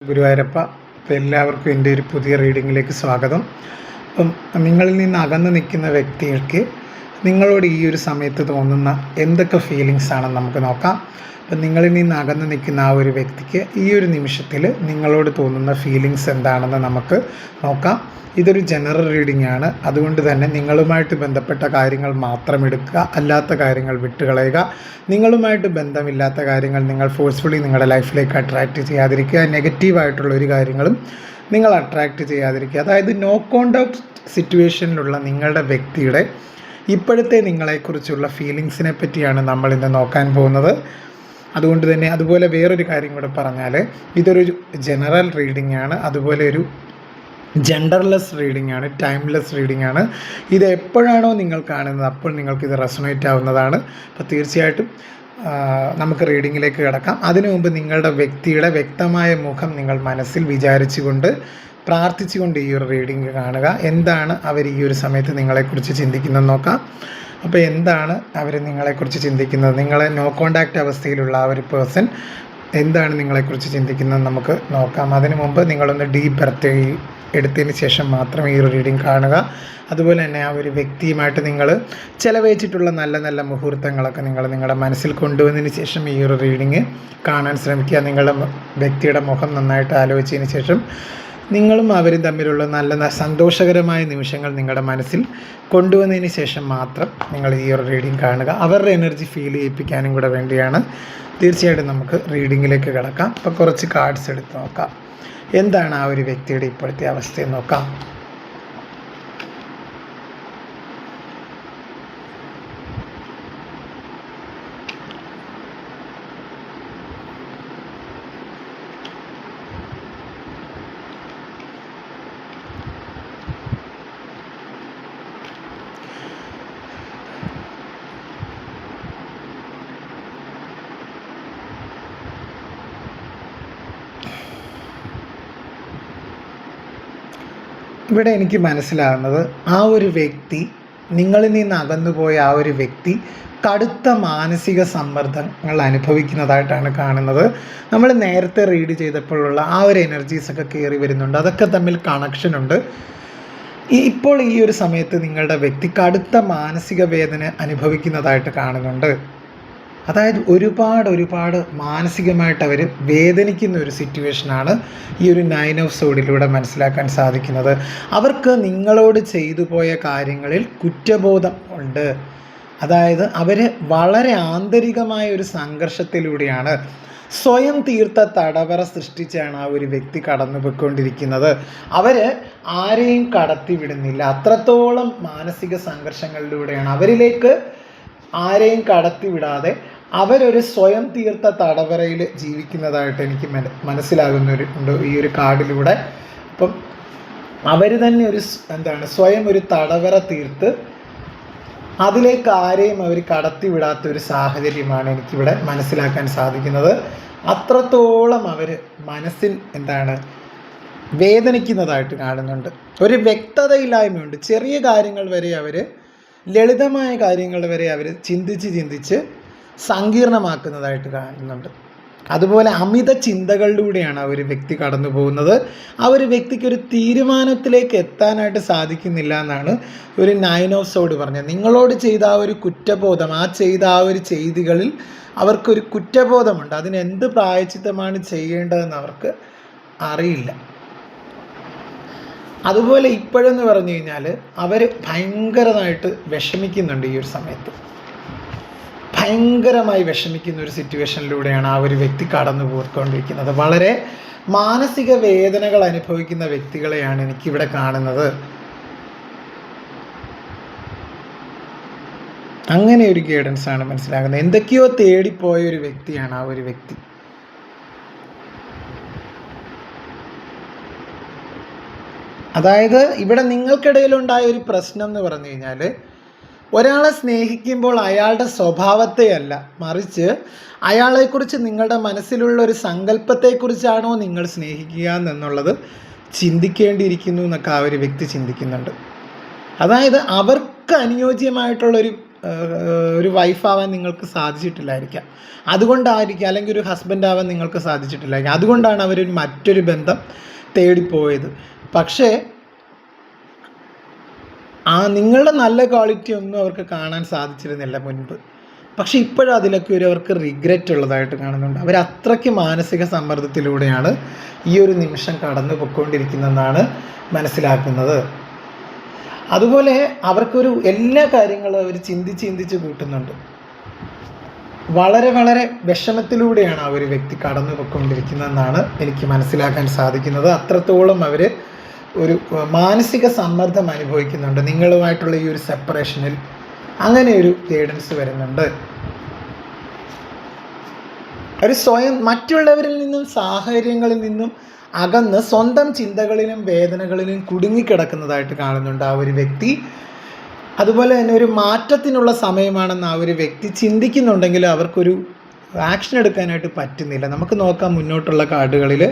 ഗുരുവായൂരപ്പ. അപ്പോൾ എല്ലാവർക്കും എൻ്റെ ഒരു പുതിയ റീഡിങ്ങിലേക്ക് സ്വാഗതം. അപ്പം നിങ്ങളിൽ നിന്ന് അകന്ന് നിൽക്കുന്ന വ്യക്തികൾക്ക് നിങ്ങളോട് ഈ ഒരു സമയത്ത് തോന്നുന്ന എന്തൊക്കെ ഫീലിങ്സ് ആണെന്ന് നമുക്ക് നോക്കാം. അപ്പം നിങ്ങളിൽ നിന്ന് അകന്ന് നിൽക്കുന്ന ആ ഒരു വ്യക്തിക്ക് ഈ ഒരു നിമിഷത്തിൽ നിങ്ങളോട് തോന്നുന്ന ഫീലിങ്സ് എന്താണെന്ന് നമുക്ക് നോക്കാം. ഇതൊരു ജനറൽ റീഡിംഗ് ആണ്, അതുകൊണ്ട് തന്നെ നിങ്ങളുമായിട്ട് ബന്ധപ്പെട്ട കാര്യങ്ങൾ മാത്രം എടുക്കുക, അല്ലാത്ത കാര്യങ്ങൾ വിട്ടുകളയുക. നിങ്ങളുമായിട്ട് ബന്ധമില്ലാത്ത കാര്യങ്ങൾ നിങ്ങൾ ഫോഴ്സ്ഫുള്ളി നിങ്ങളുടെ ലൈഫിലേക്ക് അട്രാക്റ്റ് ചെയ്യാതിരിക്കുക. നെഗറ്റീവായിട്ടുള്ള ഒരു കാര്യങ്ങളും നിങ്ങൾ അട്രാക്റ്റ് ചെയ്യാതിരിക്കുക. അതായത് നോ കോണ്ടാക്ട് സിറ്റുവേഷനിലുള്ള നിങ്ങളുടെ വ്യക്തിയുടെ ഇപ്പോഴത്തെ നിങ്ങളെക്കുറിച്ചുള്ള ഫീലിങ്സിനെ പറ്റിയാണ് നമ്മൾ ഇന്ന് നോക്കാൻ പോകുന്നത്. അതുകൊണ്ട് തന്നെ അതുപോലെ വേറൊരു കാര്യം കൂടെ പറഞ്ഞാൽ, ഇതൊരു ജനറൽ റീഡിംഗ് ആണ്, അതുപോലെ ഒരു ജെൻഡർലെസ് റീഡിംഗ് ആണ്, ടൈംലെസ് റീഡിംഗ് ആണ്. ഇത് എപ്പോഴാണോ നിങ്ങൾ കാണുന്നത് അപ്പോൾ നിങ്ങൾക്കിത് റെസൊണേറ്റ് ആവുന്നതാണ്. അപ്പോൾ തീർച്ചയായിട്ടും നമുക്ക് റീഡിങ്ങിലേക്ക് കിടക്കാം. അതിനു മുമ്പ് നിങ്ങളുടെ വ്യക്തിയുടെ വ്യക്തമായ മുഖം നിങ്ങൾ മനസ്സിൽ വിചാരിച്ചുകൊണ്ട് പ്രാർത്ഥിച്ചുകൊണ്ട് ഈ ഒരു റീഡിംഗ് കാണുക. എന്താണ് അവർ ഈ ഒരു സമയത്ത് നിങ്ങളെക്കുറിച്ച് ചിന്തിക്കുന്നത് നോക്കാം. അപ്പോൾ എന്താണ് അവർ നിങ്ങളെക്കുറിച്ച് ചിന്തിക്കുന്നത്, നിങ്ങളെ നോ കോണ്ടാക്റ്റ് അവസ്ഥയിലുള്ള ആ ഒരു പേഴ്സൺ എന്താണ് നിങ്ങളെക്കുറിച്ച് ചിന്തിക്കുന്നത് നമുക്ക് നോക്കാം. അതിനു മുമ്പ് നിങ്ങളൊന്ന് ഡീപ്പ് ബ്രെത്ത് എടുത്തതിന് ശേഷം മാത്രം ഈ ഒരു റീഡിംഗ് കാണുക. അതുപോലെ തന്നെ ആ ഒരു വ്യക്തിയുമായിട്ട് നിങ്ങൾ ചിലവഴിച്ചിട്ടുള്ള നല്ല നല്ല മുഹൂർത്തങ്ങളൊക്കെ നിങ്ങളുടെ മനസ്സിൽ കൊണ്ടുവന്നതിന് ശേഷം ഈ ഒരു റീഡിങ് കാണാൻ ശ്രമിക്കുക. നിങ്ങളുടെ വ്യക്തിയുടെ മുഖം നന്നായിട്ട് ആലോചിച്ചതിന് ശേഷം നിങ്ങളും അവരും തമ്മിലുള്ള നല്ല സന്തോഷകരമായ നിമിഷങ്ങൾ നിങ്ങളുടെ മനസ്സിൽ കൊണ്ടുവന്നതിന് ശേഷം മാത്രം നിങ്ങൾ ഈ ഒരു റീഡിംഗ് കാണുക. അവരുടെ എനർജി ഫീൽ ചെയ്യിപ്പിക്കാനും കൂടെ വേണ്ടിയാണ്. തീർച്ചയായിട്ടും നമുക്ക് റീഡിങ്ങിലേക്ക് കിടക്കാം. അപ്പോൾ കുറച്ച് കാർഡ്സ് എടുത്ത് നോക്കാം. എന്താണ് ആ ഒരു വ്യക്തിയുടെ ഇപ്പോഴത്തെ അവസ്ഥയെന്ന് നോക്കാം. ഇവിടെ എനിക്ക് മനസ്സിലാകുന്നത്, ആ ഒരു വ്യക്തി നിങ്ങളിൽ നിന്ന് അകന്നുപോയ ആ ഒരു വ്യക്തി കടുത്ത മാനസിക സമ്മർദ്ദങ്ങൾ അനുഭവിക്കുന്നതായിട്ടാണ് കാണുന്നത്. നമ്മൾ നേരത്തെ റീഡ് ചെയ്തപ്പോഴുള്ള ആ ഒരു എനർജീസൊക്കെ കയറി വരുന്നുണ്ട്, അതൊക്കെ തമ്മിൽ കണക്ഷനുണ്ട്. ഇപ്പോൾ ഈ ഒരു സമയത്ത് നിങ്ങളുടെ വ്യക്തി കടുത്ത മാനസിക വേദന അനുഭവിക്കുന്നതായിട്ട് കാണുന്നുണ്ട്. അതായത് ഒരുപാട് മാനസികമായിട്ട് അവർ വേദനിക്കുന്ന ഒരു സിറ്റുവേഷനാണ് ഈ ഒരു 9 ഓഫ് സോഡിലൂടെ മനസ്സിലാക്കാൻ സാധിക്കുന്നത്. അവർക്ക് നിങ്ങളോട് ചെയ്തു പോയ കാര്യങ്ങളിൽ കുറ്റബോധം ഉണ്ട്. അതായത് അവർ വളരെ ആന്തരികമായ ഒരു സംഘർഷത്തിലൂടെയാണ്, സ്വയം തീർത്ത തടവറ സൃഷ്ടിച്ചാണ് ആ ഒരു വ്യക്തി കടന്നു പോയിക്കൊണ്ടിരിക്കുന്നത്. അവർ ആരെയും കടത്തിവിടുന്നില്ല, അത്രത്തോളം മാനസിക സംഘർഷങ്ങളിലൂടെയാണ്. അവരിലേക്ക് ആരെയും കടത്തിവിടാതെ അവരൊരു സ്വയം തീർത്ത തടവറയിൽ ജീവിക്കുന്നതായിട്ട് എനിക്ക് മനസ്സിലാകുന്നുണ്ട് ഈ ഒരു കാർഡിലൂടെ. അപ്പം അവർ തന്നെ ഒരു സ്വയം ഒരു തടവറ തീർത്ത് അതിലേക്ക് ആരെയും അവർ കടത്തിവിടാത്ത ഒരു സാഹചര്യമാണ് എനിക്കിവിടെ മനസ്സിലാക്കാൻ സാധിക്കുന്നത്. അത്രത്തോളം അവർ മനസ്സിൽ വേദനിക്കുന്നതായിട്ട് കാണുന്നുണ്ട്. ഒരു വ്യക്തതയില്ലായ്മയുണ്ട്. ചെറിയ കാര്യങ്ങൾ വരെ അവർ, ലളിതമായ കാര്യങ്ങൾ വരെ അവർ ചിന്തിച്ച് സങ്കീർണമാക്കുന്നതായിട്ട് കാണുന്നുണ്ട്. അതുപോലെ അമിത ചിന്തകളിലൂടെയാണ് ആ ഒരു വ്യക്തി കടന്നു പോകുന്നത്. ആ ഒരു വ്യക്തിക്ക് ഒരു തീരുമാനത്തിലേക്ക് എത്താനായിട്ട് സാധിക്കുന്നില്ല എന്നാണ് ഒരു 9 ഓഫ് സോഡ് പറഞ്ഞത്. നിങ്ങളോട് ചെയ്ത ആ ഒരു കുറ്റബോധം, ചെയ്ത ആ ഒരു ചെയ്തികളിൽ അവർക്കൊരു കുറ്റബോധമുണ്ട്. അതിന് എന്ത് പ്രായശ്ചിത്തമാണ് ചെയ്യേണ്ടതെന്ന് അവർക്ക് അറിയില്ല. അതുപോലെ ഇപ്പോഴെന്ന് പറഞ്ഞു കഴിഞ്ഞാൽ അവർ ഭയങ്കരമായിട്ട് വിഷമിക്കുന്നുണ്ട്. ഈ ഒരു സമയത്ത് ഭയങ്കരമായി വിഷമിക്കുന്ന ഒരു സിറ്റുവേഷനിലൂടെയാണ് ആ ഒരു വ്യക്തി കടന്നു പോയിക്കൊണ്ടിരിക്കുന്നത്. വളരെ മാനസിക വേദനകൾ അനുഭവിക്കുന്ന വ്യക്തികളെയാണ് എനിക്കിവിടെ കാണുന്നത്. അങ്ങനെ ഒരു ഗൈഡൻസ് ആണ് മനസ്സിലാകുന്നത്. എന്തൊക്കെയോ തേടിപ്പോയ ഒരു വ്യക്തിയാണ് ആ ഒരു വ്യക്തി. അതായത് ഇവിടെ നിങ്ങൾക്കിടയിലുണ്ടായ ഒരു പ്രശ്നം എന്ന് പറഞ്ഞു കഴിഞ്ഞാൽ, ഒരാളെ സ്നേഹിക്കുമ്പോൾ അയാളുടെ സ്വഭാവത്തെയല്ല, മറിച്ച് അയാളെക്കുറിച്ച് നിങ്ങളുടെ മനസ്സിലുള്ള ഒരു സങ്കല്പത്തെക്കുറിച്ചാണോ നിങ്ങൾ സ്നേഹിക്കുക എന്നുള്ളത് ചിന്തിക്കേണ്ടിയിരിക്കുന്നു എന്നൊക്കെ ആ ഒരു വ്യക്തി ചിന്തിക്കുന്നുണ്ട്. അതായത് അവർക്ക് അനുയോജ്യമായിട്ടുള്ളൊരു ഒരു വൈഫാവാൻ നിങ്ങൾക്ക് സാധിച്ചിട്ടില്ലായിരിക്കാം. അതുകൊണ്ടായിരിക്കാം, അല്ലെങ്കിൽ ഒരു ഹസ്ബൻഡ് ആവാൻ നിങ്ങൾക്ക് സാധിച്ചിട്ടില്ലായിരിക്കാം. അതുകൊണ്ടാണ് അവർ മറ്റൊരു ബന്ധം തേടിപ്പോയത്. പക്ഷേ നിങ്ങളുടെ നല്ല ക്വാളിറ്റി ഒന്നും അവർക്ക് കാണാൻ സാധിച്ചിരുന്നില്ല മുൻപ്. പക്ഷേ ഇപ്പോഴും അതിലൊക്കെ അവർക്ക് റിഗ്രറ്റ് ഉള്ളതായിട്ട് കാണുന്നുണ്ട്. അവരത്രയ്ക്ക് മാനസിക സമ്മർദ്ദത്തിലൂടെയാണ് ഈ ഒരു നിമിഷം കടന്നു പൊയ്ക്കൊണ്ടിരിക്കുന്നതെന്നാണ് മനസ്സിലാക്കുന്നത്. അതുപോലെ അവർക്കൊരു എല്ലാ കാര്യങ്ങളും അവർ ചിന്തിച്ച് കൂട്ടുന്നുണ്ട്. വളരെ വളരെ വിഷമത്തിലൂടെയാണ് ആ ഒരു വ്യക്തി കടന്നു പോയിക്കൊണ്ടിരിക്കുന്നതെന്നാണ് എനിക്ക് മനസ്സിലാക്കാൻ സാധിക്കുന്നത്. അത്രത്തോളം അവർ ഒരു മാനസിക സമ്മർദ്ദം അനുഭവിക്കുന്നുണ്ട് നിങ്ങളുമായിട്ടുള്ള ഈ ഒരു സെപ്പറേഷനിൽ. അങ്ങനെ ഒരു ഗൈഡൻസ് വരുന്നുണ്ട്. അവർ സ്വയം മറ്റുള്ളവരിൽ നിന്നും സാഹചര്യങ്ങളിൽ നിന്നും അകന്ന് സ്വന്തം ചിന്തകളിലും വേദനകളിലും കുടുങ്ങിക്കിടക്കുന്നതായിട്ട് കാണുന്നുണ്ട് ആ ഒരു വ്യക്തി. അതുപോലെ തന്നെ ഒരു മാറ്റത്തിനുള്ള സമയമാണെന്ന് ആ ഒരു വ്യക്തി ചിന്തിക്കുന്നുണ്ടെങ്കിൽ അവർക്കൊരു ആക്ഷൻ എടുക്കാനായിട്ട് പറ്റുന്നില്ല. നമുക്ക് നോക്കാം മുന്നോട്ടുള്ള കാർഡുകളിൽ.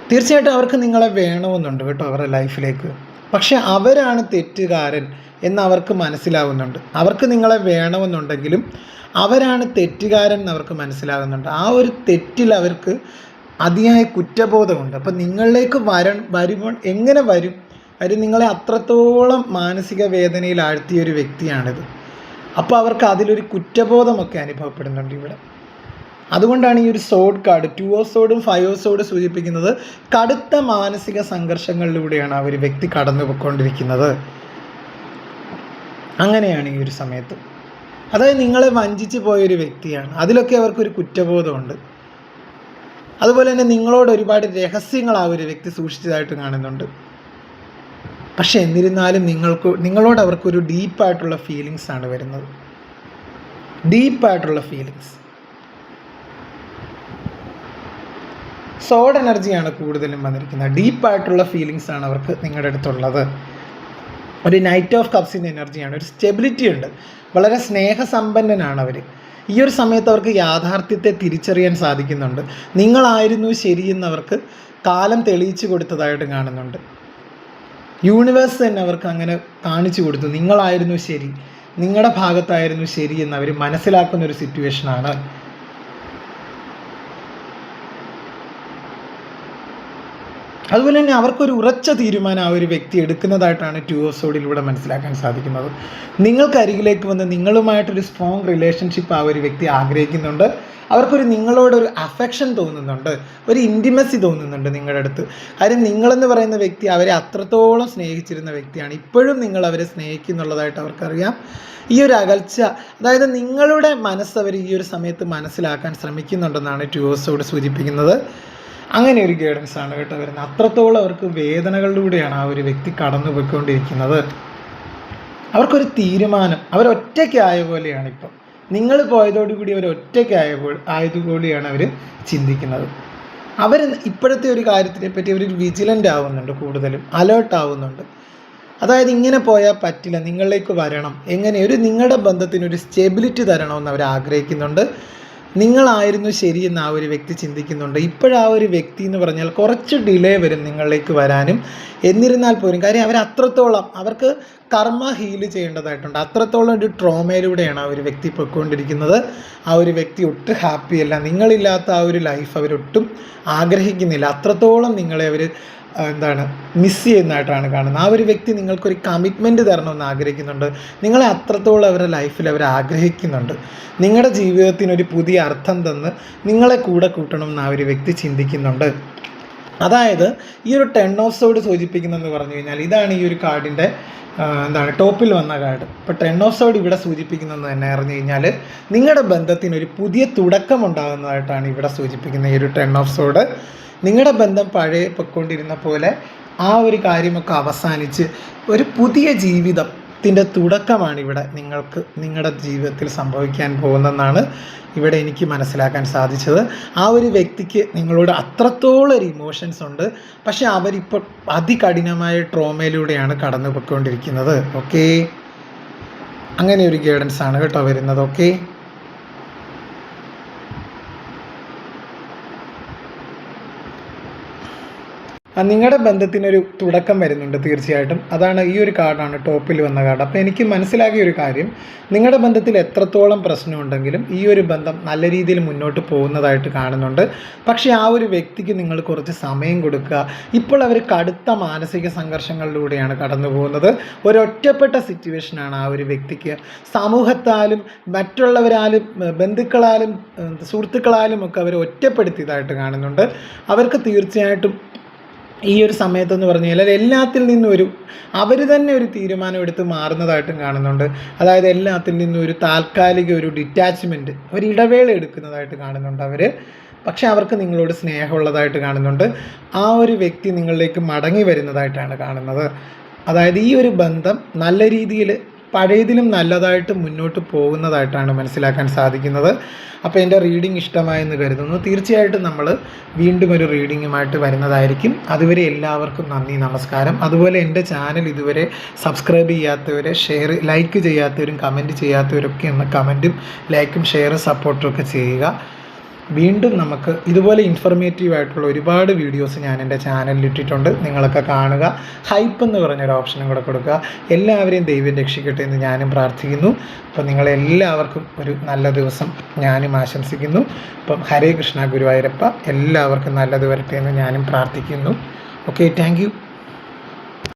തീർച്ചയായിട്ടും അവർക്ക് നിങ്ങളെ വേണമെന്നുണ്ട് കേട്ടോ അവരുടെ ലൈഫിലേക്ക്. പക്ഷെ അവരാണ് തെറ്റുകാരൻ എന്ന് അവർക്ക് മനസ്സിലാവുന്നുണ്ട്. അവർക്ക് നിങ്ങളെ വേണമെന്നുണ്ടെങ്കിലും അവരാണ് തെറ്റുകാരൻ എന്ന് അവർക്ക് മനസ്സിലാകുന്നുണ്ട്. ആ ഒരു തെറ്റിൽ അവർക്ക് അതിയായ കുറ്റബോധമുണ്ട്. അപ്പം നിങ്ങളിലേക്ക് വരുമ്പോൾ എങ്ങനെ വരും? അവർ നിങ്ങളെ അത്രത്തോളം മാനസിക വേദനയിൽ ആഴ്ത്തിയൊരു വ്യക്തിയാണിത്. അപ്പോൾ അവർക്ക് അതിലൊരു കുറ്റബോധമൊക്കെ അനുഭവപ്പെടുന്നുണ്ട് ഇവിടെ. അതുകൊണ്ടാണ് ഈ ഒരു സോഡ് കാർഡ് 2 ഓഫ് സോഡും 5 ഓഫ് സോഡ് സൂചിപ്പിക്കുന്നത് കടുത്ത മാനസിക സംഘർഷങ്ങളിലൂടെയാണ് ആ ഒരു വ്യക്തി കടന്നു പോയിക്കൊണ്ടിരിക്കുന്നത്. അങ്ങനെയാണ് ഈ ഒരു സമയത്ത്. അതായത് നിങ്ങളെ വഞ്ചിച്ച് പോയൊരു വ്യക്തിയാണ്. അതിലൊക്കെ അവർക്കൊരു കുറ്റബോധമുണ്ട്. അതുപോലെ തന്നെ നിങ്ങളോട് ഒരുപാട് രഹസ്യങ്ങൾ ആ ഒരു വ്യക്തി സൂക്ഷിച്ചതായിട്ട് കാണുന്നുണ്ട്. പക്ഷെ എന്നിരുന്നാലും നിങ്ങളോട് അവർക്കൊരു ഡീപ്പായിട്ടുള്ള ഫീലിങ്സ് ആണ് വരുന്നത്. ഡീപ്പായിട്ടുള്ള ഫീലിങ്സ്. സോഡ് എനർജിയാണ് കൂടുതലും വന്നിരിക്കുന്നത്. ഡീപ്പായിട്ടുള്ള ഫീലിങ്സ് ആണ് അവർക്ക് നിങ്ങളുടെ അടുത്തുള്ളത്. ഒരു നൈറ്റ് ഓഫ് കപ്സിൻ്റെ എനർജിയാണ്. ഒരു സ്റ്റെബിലിറ്റി ഉണ്ട്. വളരെ സ്നേഹസമ്പന്നനാണ് അവർ. ഈ ഒരു സമയത്ത് അവർക്ക് യാഥാർത്ഥ്യത്തെ തിരിച്ചറിയാൻ സാധിക്കുന്നുണ്ട്. നിങ്ങളായിരുന്നു ശരിയെന്നവർക്ക് കാലം തെളിയിച്ചു കൊടുത്തതായിട്ട് കാണുന്നുണ്ട്. യൂണിവേഴ്സ് തന്നെ അവർക്ക് അങ്ങനെ കാണിച്ചു കൊടുത്തു. നിങ്ങളായിരുന്നു ശരി, നിങ്ങളുടെ ഭാഗത്തായിരുന്നു ശരി എന്ന് അവർ മനസ്സിലാക്കുന്നൊരു സിറ്റുവേഷനാണ്. അതുപോലെ തന്നെ അവർക്കൊരു ഉറച്ച തീരുമാനം ആ ഒരു വ്യക്തി എടുക്കുന്നതായിട്ടാണ് 2 ഓഫ് സോഡിലൂടെ മനസ്സിലാക്കാൻ സാധിക്കുന്നത്. നിങ്ങൾക്കരികിലേക്ക് വന്ന് നിങ്ങളുമായിട്ടൊരു സ്ട്രോങ് റിലേഷൻഷിപ്പ് ആ ഒരു വ്യക്തി ആഗ്രഹിക്കുന്നുണ്ട്. അവർക്കൊരു നിങ്ങളോടൊരു അഫെക്ഷൻ തോന്നുന്നുണ്ട്, ഒരു ഇൻറ്റിമസി തോന്നുന്നുണ്ട് നിങ്ങളുടെ അടുത്ത്. കാര്യം നിങ്ങളെന്ന് പറയുന്ന വ്യക്തി അവരെ അത്രത്തോളം സ്നേഹിച്ചിരുന്ന വ്യക്തിയാണ്. ഇപ്പോഴും നിങ്ങൾ അവരെ സ്നേഹിക്കുന്നുള്ളതായിട്ട് അവർക്കറിയാം. ഈ ഒരു അകൽച്ച, അതായത് നിങ്ങളുടെ മനസ്സവർ ഈ ഒരു സമയത്ത് മനസ്സിലാക്കാൻ ശ്രമിക്കുന്നുണ്ടെന്നാണ് 2 ഓഫ് സോഡ് സൂചിപ്പിക്കുന്നത്. അങ്ങനെ ഒരു ഗൈഡൻസ് ആണ് കേട്ടോ വരുന്നത്. അത്രത്തോളം അവർക്ക് വേദനകളിലൂടെയാണ് ആ ഒരു വ്യക്തി കടന്നു പോയിക്കൊണ്ടിരിക്കുന്നത്. അവർക്കൊരു തീരുമാനം, അവരൊറ്റയ്ക്കായ പോലെയാണ് ഇപ്പം. നിങ്ങൾ പോയതോടുകൂടി ആയതുപോലെയാണ് അവർ ചിന്തിക്കുന്നത്. അവർ ഇപ്പോഴത്തെ ഒരു കാര്യത്തിനെ പറ്റി അവർ വിജിലൻ്റ് ആവുന്നുണ്ട്, കൂടുതലും അലേർട്ട് ആവുന്നുണ്ട്. അതായത് ഇങ്ങനെ പോയാൽ പറ്റില്ല, നിങ്ങളിലേക്ക് വരണം, നിങ്ങളുടെ ബന്ധത്തിനൊരു സ്റ്റെബിലിറ്റി തരണമെന്ന് അവർ ആഗ്രഹിക്കുന്നുണ്ട്. നിങ്ങളായിരുന്നു ശരിയെന്ന് ആ ഒരു വ്യക്തി ചിന്തിക്കുന്നുണ്ട്. ഇപ്പോഴാ ഒരു വ്യക്തി എന്ന് പറഞ്ഞാൽ കുറച്ച് ഡിലേ വരും നിങ്ങളിലേക്ക് വരാനും. എന്നിരുന്നാൽ പോലും കാര്യം അവർക്ക് കർമ്മ ഹീല് ചെയ്യേണ്ടതായിട്ടുണ്ട്. അത്രത്തോളം ഒരു ട്രോമയിലൂടെയാണ് ആ ഒരു വ്യക്തി പൊയ്ക്കൊണ്ടിരിക്കുന്നത്. ആ ഒരു വ്യക്തി ഒട്ടും ഹാപ്പിയല്ല. നിങ്ങളില്ലാത്ത ആ ഒരു ലൈഫ് അവരൊട്ടും ആഗ്രഹിക്കുന്നില്ല. അത്രത്തോളം നിങ്ങളെ അവർ മിസ് ചെയ്യുന്നതായിട്ടാണ് കാണുന്നത്. ആ ഒരു വ്യക്തി നിങ്ങൾക്കൊരു കമ്മിറ്റ്മെൻറ്റ് തരണമെന്ന് ആഗ്രഹിക്കുന്നുണ്ട്. നിങ്ങളെ അത്രത്തോളം അവരുടെ ലൈഫിൽ അവർ ആഗ്രഹിക്കുന്നുണ്ട്. നിങ്ങളുടെ ജീവിതത്തിനൊരു പുതിയ അർത്ഥം തന്ന് നിങ്ങളെ കൂടെ കൂട്ടണമെന്ന് ആ ഒരു വ്യക്തി ചിന്തിക്കുന്നുണ്ട്. അതായത് ഈ ഒരു 10 ഓഫ് സോഡ് സൂചിപ്പിക്കുന്നതെന്ന് പറഞ്ഞു കഴിഞ്ഞാൽ ഇതാണ് ഈ ഒരു കാർഡിൻ്റെ ടോപ്പിൽ വന്ന കാർഡ്. ഇപ്പോൾ 10 ഓഫ് സോഡ് ഇവിടെ സൂചിപ്പിക്കുന്നതെന്ന് തന്നെ അറിഞ്ഞു കഴിഞ്ഞാൽ നിങ്ങളുടെ ബന്ധത്തിനൊരു പുതിയ തുടക്കം ഉണ്ടാകുന്നതായിട്ടാണ് ഇവിടെ സൂചിപ്പിക്കുന്നത് ഈ ഒരു 10 ഓഫ് സോഡ്. നിങ്ങളുടെ ബന്ധം പഴയ പൊയ്ക്കൊണ്ടിരുന്ന പോലെ ആ ഒരു കാര്യമൊക്കെ അവസാനിച്ച് ഒരു പുതിയ ജീവിതത്തിൻ്റെ തുടക്കമാണ് ഇവിടെ നിങ്ങളുടെ ജീവിതത്തിൽ സംഭവിക്കാൻ പോകുന്നതെന്നാണ് ഇവിടെ എനിക്ക് മനസ്സിലാക്കാൻ സാധിച്ചത്. ആ ഒരു വ്യക്തിക്ക് നിങ്ങളോട് അത്രത്തോളം ഒരു ഇമോഷൻസ് ഉണ്ട്. പക്ഷെ അവരിപ്പോൾ അതികഠിനമായ ട്രോമയിലൂടെയാണ് കടന്നു പോയിക്കൊണ്ടിരിക്കുന്നത്. ഓക്കെ, അങ്ങനെ ഒരു ഗൈഡൻസ് ആണ് കേട്ടോ വരുന്നത്. ഓക്കെ, നിങ്ങളുടെ ബന്ധത്തിനൊരു തുടക്കം വരുന്നുണ്ട് തീർച്ചയായിട്ടും. അതാണ് ഈ ഒരു കാർഡാണ് ടോപ്പിൽ വന്ന കാർഡ്. അപ്പോൾ എനിക്ക് മനസ്സിലാക്കിയ ഒരു കാര്യം, നിങ്ങളുടെ ബന്ധത്തിൽ എത്രത്തോളം പ്രശ്നമുണ്ടെങ്കിലും ഈ ഒരു ബന്ധം നല്ല രീതിയിൽ മുന്നോട്ട് പോകുന്നതായിട്ട് കാണുന്നുണ്ട്. പക്ഷേ ആ ഒരു വ്യക്തിക്ക് നിങ്ങൾ കുറച്ച് സമയം കൊടുക്കുക. ഇപ്പോൾ അവർ കടുത്ത മാനസിക സംഘർഷങ്ങളിലൂടെയാണ് കടന്നു പോകുന്നത്. ഒരൊറ്റപ്പെട്ട സിറ്റുവേഷനാണ് ആ ഒരു വ്യക്തിക്ക്. സമൂഹത്താലും മറ്റുള്ളവരാലും ബന്ധുക്കളാലും സുഹൃത്തുക്കളാലും ഒക്കെ അവർ ഒറ്റപ്പെടുത്തിയതായിട്ട് കാണുന്നുണ്ട്. അവർക്ക് തീർച്ചയായിട്ടും ഈ ഒരു സമയത്തെന്ന് പറഞ്ഞു കഴിഞ്ഞാൽ എല്ലാത്തിൽ നിന്നും അവർ തന്നെ ഒരു തീരുമാനം എടുത്ത് മാറുന്നതായിട്ടും കാണുന്നുണ്ട്. അതായത് എല്ലാത്തിൽ നിന്നും ഒരു താൽക്കാലിക ഒരു ഡിറ്റാച്ച്മെൻറ്റ്, ഒരു ഇടവേള എടുക്കുന്നതായിട്ട് കാണുന്നുണ്ട് അവർ. പക്ഷേ അവർക്ക് നിങ്ങളോട് സ്നേഹമുള്ളതായിട്ട് കാണുന്നുണ്ട്. ആ ഒരു വ്യക്തി നിങ്ങളിലേക്ക് മടങ്ങി വരുന്നതായിട്ടാണ് കാണുന്നത്. അതായത് ഈ ഒരു ബന്ധം നല്ല രീതിയിൽ പഴയതിലും നല്ലതായിട്ട് മുന്നോട്ട് പോകുന്നതായിട്ടാണ് മനസ്സിലാക്കാൻ സാധിക്കുന്നത്. അപ്പോൾ എൻ്റെ റീഡിംഗ് ഇഷ്ടമായെന്ന് കരുതുന്നു. തീർച്ചയായിട്ടും നമ്മൾ വീണ്ടും ഒരു റീഡിങ്ങുമായിട്ട് വരുന്നതായിരിക്കും. അതുവരെ എല്ലാവർക്കും നന്ദി, നമസ്കാരം. അതുപോലെ എൻ്റെ ചാനൽ ഇതുവരെ സബ്സ്ക്രൈബ് ചെയ്യാത്തവരെ, ലൈക്ക് ചെയ്യാത്തവരും കമൻറ്റ് ചെയ്യാത്തവരൊക്കെ ഒന്ന് കമൻറ്റും ലൈക്കും ഷെയറും സപ്പോർട്ടും ഒക്കെ ചെയ്യുക. വീണ്ടും നമുക്ക് ഇതുപോലെ ഇൻഫർമേറ്റീവായിട്ടുള്ള ഒരുപാട് വീഡിയോസ് ഞാൻ എൻ്റെ ചാനലിൽ ഇട്ടിട്ടുണ്ട്. നിങ്ങളൊക്കെ കാണുക. ഹൈപ്പ് എന്ന് പറഞ്ഞൊരു ഓപ്ഷനും കൂടെ കൊടുക്കുക. എല്ലാവരെയും ദൈവം രക്ഷിക്കട്ടെ എന്ന് ഞാനും പ്രാർത്ഥിക്കുന്നു. അപ്പം നിങ്ങളെല്ലാവർക്കും ഒരു നല്ല ദിവസം ഞാനും ആശംസിക്കുന്നു. അപ്പം ഹരേ കൃഷ്ണ ഗുരുവായൂരപ്പ, എല്ലാവർക്കും നല്ലത് വരട്ടെ എന്ന് ഞാനും പ്രാർത്ഥിക്കുന്നു. Okay, thank you.